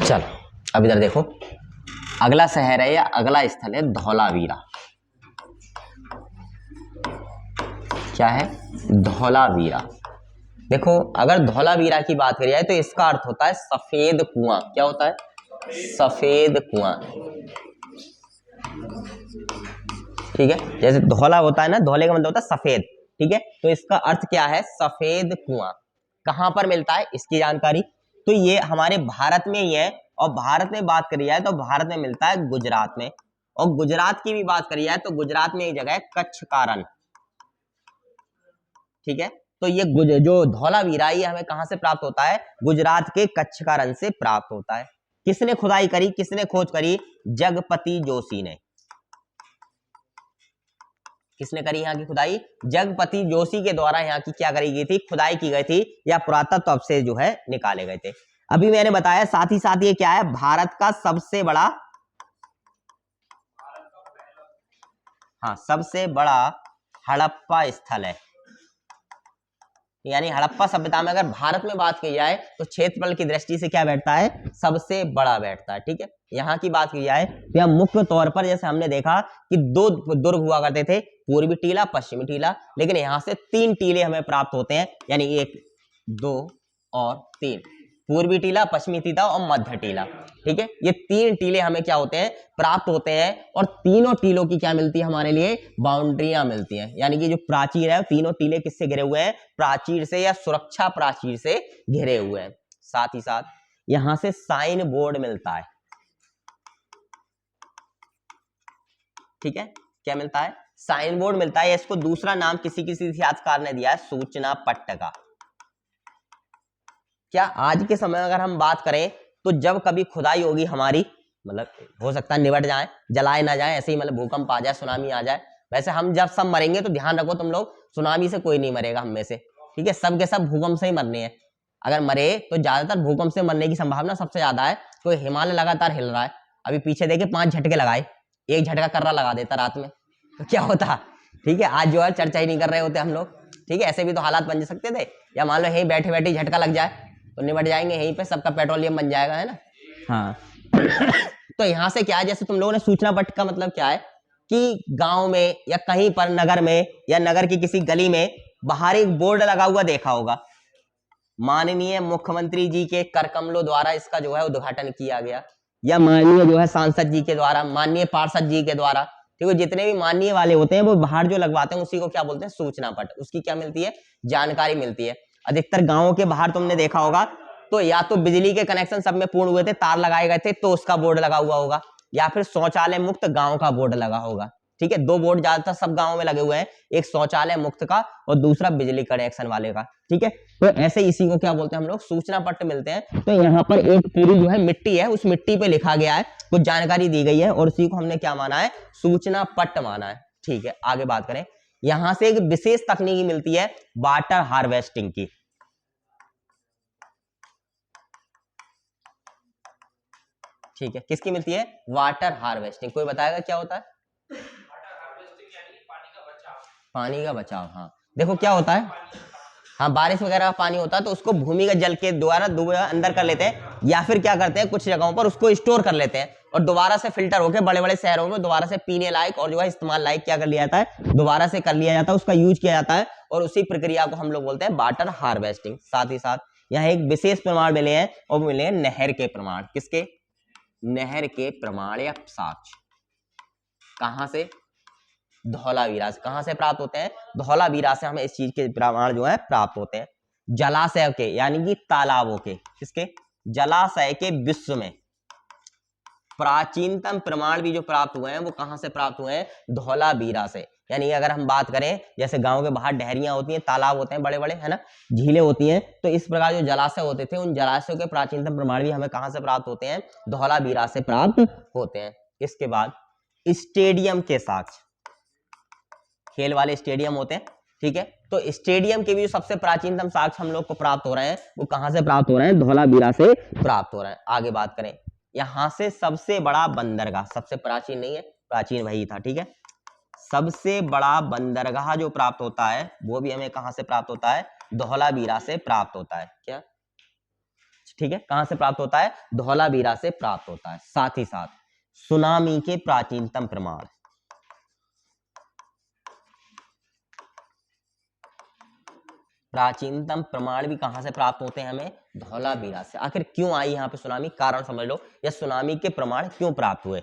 चलो अब इधर देखो, अगला शहर है या अगला स्थल है धौलावीरा। क्या है? धौलावीरा। देखो अगर धौलावीरा की बात करी जाए तो इसका अर्थ होता है सफेद कुआं। क्या होता है? सफेद कुआं। ठीक है, जैसे धौला होता है ना, धौले का मतलब होता है सफेद। ठीक है, तो इसका अर्थ क्या है? सफेद कुआं। कहां पर मिलता है इसकी जानकारी? तो ये हमारे भारत में ही है, और भारत में बात करी जाए तो भारत में मिलता है गुजरात में, और गुजरात की भी बात करी जाए तो गुजरात में एक जगह है कच्छ कारण। ठीक है, तो ये जो धौलावीरा ये हमें कहां से प्राप्त होता है? गुजरात के कच्छ कारण से प्राप्त होता है। किसने खुदाई करी, किसने खोज करी? जगपति जोशी ने। किसने करी यहाँ की खुदाई? जगपति जोशी के द्वारा यहाँ की क्या करी गई थी? खुदाई की गई थी, या पुरातत्व अवशेष जो है निकाले गए थे। अभी मैंने बताया, साथ ही साथ ये क्या है? भारत का सबसे बड़ा, हाँ सबसे बड़ा हड़प्पा स्थल है। यानी हड़प्पा सभ्यता में अगर भारत में बात की जाए तो क्षेत्रफल की दृष्टि से क्या बैठता है? सबसे बड़ा बैठता है। ठीक है, यहाँ की बात की जाए तो यहाँ मुख्य तौर पर जैसे हमने देखा कि दो दुर्ग हुआ करते थे, पूर्वी टीला, पश्चिमी टीला, लेकिन यहाँ से 3 टीले हमें प्राप्त होते हैं, यानी 1, 2 और 3। पूर्वी टीला, पश्चिमी टीला और मध्य टीला। ठीक है, ये 3 टीले हमें क्या होते हैं? प्राप्त होते हैं, और तीनों टीलों की क्या मिलती है हमारे लिए? बाउंड्रियां मिलती हैं। यानी कि जो प्राचीर है, तीनों टीले किससे घिरे हुए हैं? प्राचीर से, या सुरक्षा प्राचीर से घिरे हुए हैं। साथ ही साथ यहां से साइन बोर्ड मिलता है। ठीक है, क्या मिलता है? साइन बोर्ड मिलता है। इसको दूसरा नाम किसी इतिहासकार ने दिया है, सूचना पट्ट का। क्या आज के समय अगर हम बात करें तो जब कभी खुदाई होगी हमारी, मतलब हो सकता है निबट जाए, जलाए ना जाए, ऐसे ही मतलब भूकंप आ जाए, सुनामी आ जाए। वैसे हम जब सब मरेंगे तो ध्यान रखो तुम लोग, सुनामी से कोई नहीं मरेगा हम में से। ठीक है, सब के सब भूकंप से ही मरने हैं। अगर मरे तो ज्यादातर भूकंप से मरने की संभावना सबसे ज्यादा है। तो हिमालय लगातार हिल रहा है, अभी पीछे देखे 5 झटके लगाए, एक झटका कर्रा लगा देता रात में, तो क्या होता? ठीक है, आज जो है चर्चा ही नहीं कर रहे होते हम लोग। ठीक है, ऐसे भी तो हालात बन सकते थे। या मान लो यहीं बैठे बैठे झटका लग जाए तो निबट जाएंगे यहीं पे, सबका पेट्रोलियम बन जाएगा, है ना? हाँ तो यहाँ से क्या है, जैसे तुम लोगों ने सूचना पट्ट का मतलब क्या है कि गांव में या कहीं पर नगर में या नगर की किसी गली में बाहर एक बोर्ड लगा हुआ देखा होगा, माननीय मुख्यमंत्री जी के कर कमलों द्वारा इसका जो है उद्घाटन किया गया, या माननीय जो है सांसद जी के द्वारा, माननीय पार्षद जी के द्वारा। ठीक है, जितने भी माननीय वाले होते हैं वो बाहर जो लगवाते हैं उसी को क्या बोलते हैं? सूचना पट्ट। उसकी क्या मिलती है? जानकारी मिलती है। अधिकतर गांवों के बाहर तुमने देखा होगा तो या तो बिजली के कनेक्शन सब में पूर्ण हुए थे, तार लगाए गए थे, तो उसका बोर्ड लगा हुआ होगा, या फिर शौचालय मुक्त गांव का बोर्ड लगा होगा। ठीक है, 2 बोर्ड ज्यादातर सब गांवों में लगे हुए हैं, एक शौचालय मुक्त का और दूसरा बिजली कनेक्शन वाले का। ठीक है, तो ऐसे इसी को क्या बोलते हैं हम लोग? सूचना पट्ट मिलते हैं। तो यहाँ पर एक पूरी जो है मिट्टी है, उस मिट्टी पे लिखा गया है, कुछ जानकारी दी गई है, और उसी को हमने क्या माना है? सूचना पट्ट माना है। ठीक है, आगे बात करें, यहां से एक विशेष तकनीकी मिलती है वाटर हार्वेस्टिंग की। ठीक है, किसकी मिलती है? Water harvesting. कोई बताएगा क्या होता है? पानी का बचाव। हाँ देखो क्या होता है, हाँ बारिश वगैरह का पानी होता है तो उसको भूमिगत जल के द्वारा अंदर कर लेते हैं, या फिर क्या करते हैं कुछ जगहों पर उसको स्टोर कर लेते हैं, और दोबारा से फिल्टर होकर बड़े बड़े शहरों में दोबारा से पीने लायक और जो है इस्तेमाल लायक क्या कर लिया जाता है? दोबारा से कर लिया जाता है, उसका यूज किया जाता है, और उसी प्रक्रिया को हम लोग बोलते हैं वाटर हार्वेस्टिंग। साथ ही साथ यहाँ एक विशेष प्रमाण मिले हैं, और मिले हैं नहर के प्रमाण। किसके? नहर के प्रमाण या साक्ष्य। कहां से? धौलावीरा से। कहां से प्राप्त होते हैं? धौलावीरा से हमें इस चीज के प्रमाण जो है प्राप्त होते हैं। जलाशय के, यानी कि तालाबों के, किसके? जलाशय के विश्व में प्राचीनतम प्रमाण भी जो प्राप्त हुए हैं वो कहां से प्राप्त हुए हैं? धौलावीरा से। यानी अगर हम बात करें, जैसे गांव के बाहर डहरियां होती हैं, तालाब होते हैं बड़े बड़े, है ना, झीलें होती हैं, तो इस प्रकार जो जलाशय होते थे उन जलाशयों के प्राचीनतम प्रमाण भी हमें कहां से प्राप्त होते हैं? धौलावीरा से प्राप्त होते हैं। इसके बाद स्टेडियम के साक्ष्य, खेल वाले स्टेडियम होते हैं। ठीक है, तो स्टेडियम के भी सबसे प्राचीनतम साक्ष्य हम लोग को प्राप्त हो रहे हैं, वो कहां से प्राप्त हो रहे हैं? धौलावीरा से प्राप्त हो रहे हैं। आगे बात करें, यहां से सबसे बड़ा बंदरगाह, सबसे प्राचीन नहीं है, प्राचीन वही था। ठीक है, सबसे बड़ा बंदरगाह जो प्राप्त होता है वो भी हमें कहां से प्राप्त होता है? धौलावीरा से प्राप्त होता है। क्या? ठीक है, कहां से प्राप्त होता है? धौलावीरा से प्राप्त होता है। साथ ही साथ सुनामी के प्राचीनतम प्रमाण, प्राचीनतम प्रमाण भी कहां से प्राप्त होते हैं? हमें धौलावीरा से। आखिर क्यों आई यहाँ पे सुनामी? कारण समझ लो, या सुनामी के प्रमाण क्यों प्राप्त हुए?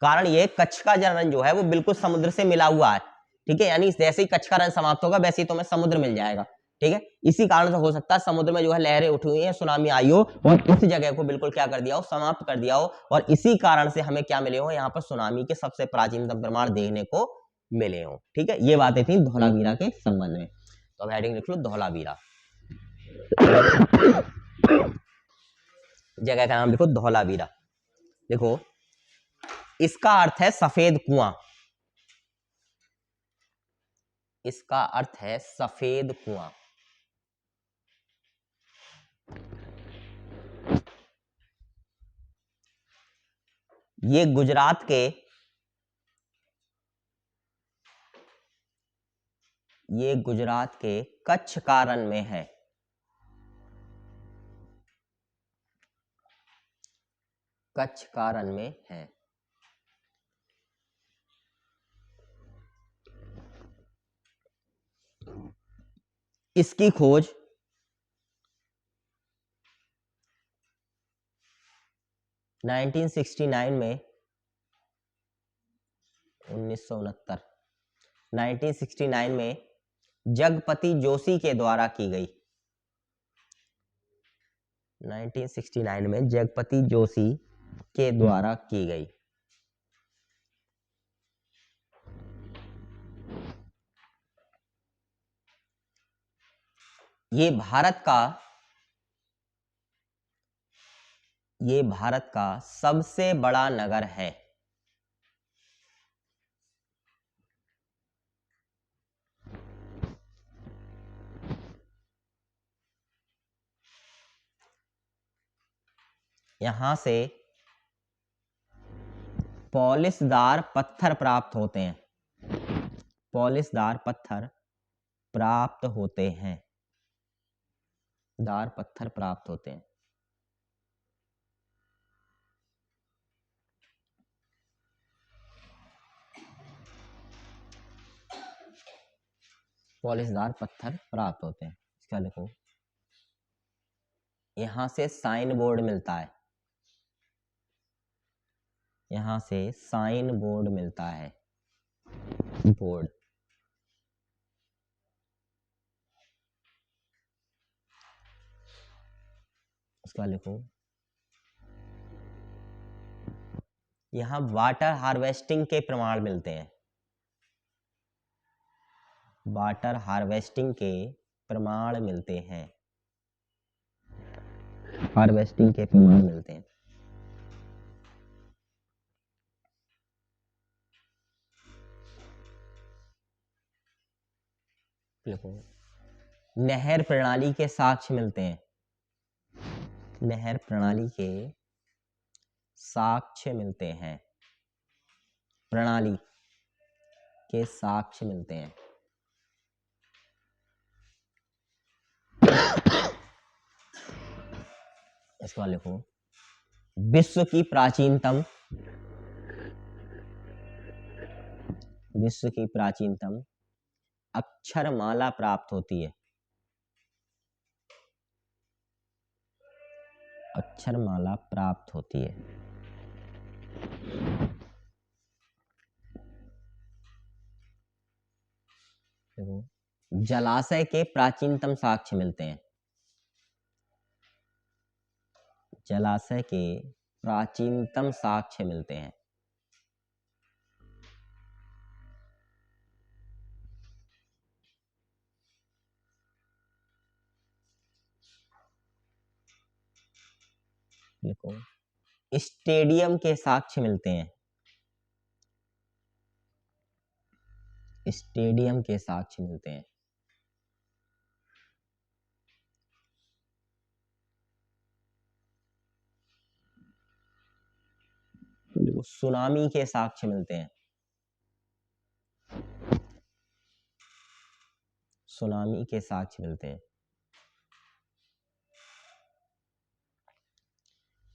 कारण ये, कच्छ का रन जो है वो बिल्कुल समुद्र से मिला हुआ है, ठीक है, यानी जैसे ही कच्छ का रन समाप्त होगा वैसे ही तुम्हें समुद्र मिल जाएगा, ठीक है। इसी कारण से हो सकता है समुद्र में जो है लहरें उठी हुई हैं, सुनामी आई हो और इस जगह को बिल्कुल क्या कर दिया हो? समाप्त कर दिया हो, और इसी कारण से हमें क्या मिले हो? यहाँ पर सुनामी के सबसे प्राचीनतम प्रमाण देखने को मिले हो, ठीक है। ये बातें थी धौलावीरा के संबंध में। तो अब हेडिंग लिख लो धौलावीरा, जगह का नाम लिखो धौलावीरा। देखो, इसका अर्थ है सफेद कुआं, इसका अर्थ है सफेद कुआं। ये गुजरात के, ये गुजरात के कच्छ का रन में है, कच्छ का रन में है। इसकी खोज 1969 में, 1969 1969 में जगपति जोशी के द्वारा की गई, 1969 में जगपति जोशी के द्वारा की गई। ये भारत का, ये भारत का सबसे बड़ा नगर है। यहां से पॉलिशदार पत्थर प्राप्त होते हैं, पॉलिशदार पत्थर प्राप्त होते हैं, दार पत्थर प्राप्त होते हैं। पॉलिशदार पत्थर प्राप्त होते हैं, इसका लिखो। यहां से साइन बोर्ड मिलता है, यहां से साइन बोर्ड मिलता है, बोर्ड। इसका लिखो। यहां वाटर हार्वेस्टिंग के प्रमाण मिलते हैं, वाटर हार्वेस्टिंग के प्रमाण मिलते हैं, हार्वेस्टिंग के प्रमाण मिलते हैं। लिखो। नहर प्रणाली के साक्ष्य मिलते हैं, नहर प्रणाली के साक्ष्य मिलते हैं, प्रणाली के साक्ष्य मिलते हैं। इसको लिखो। विश्व की प्राचीनतम, विश्व की प्राचीनतम अक्षरमाला प्राप्त होती है, अक्षरमाला प्राप्त होती है। देखो, जलाशय के प्राचीनतम साक्ष्य मिलते हैं, जलाशय के प्राचीनतम साक्ष्य मिलते हैं। देखो, स्टेडियम के साक्ष्य मिलते हैं, स्टेडियम के साक्ष्य मिलते हैं। देखो, सुनामी के साक्ष्य मिलते हैं, सुनामी के साक्ष्य मिलते हैं।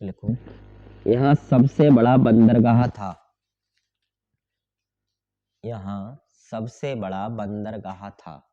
लिखो, यहाँ सबसे बड़ा बंदरगाह था। यहाँ सबसे बड़ा बंदरगाह था।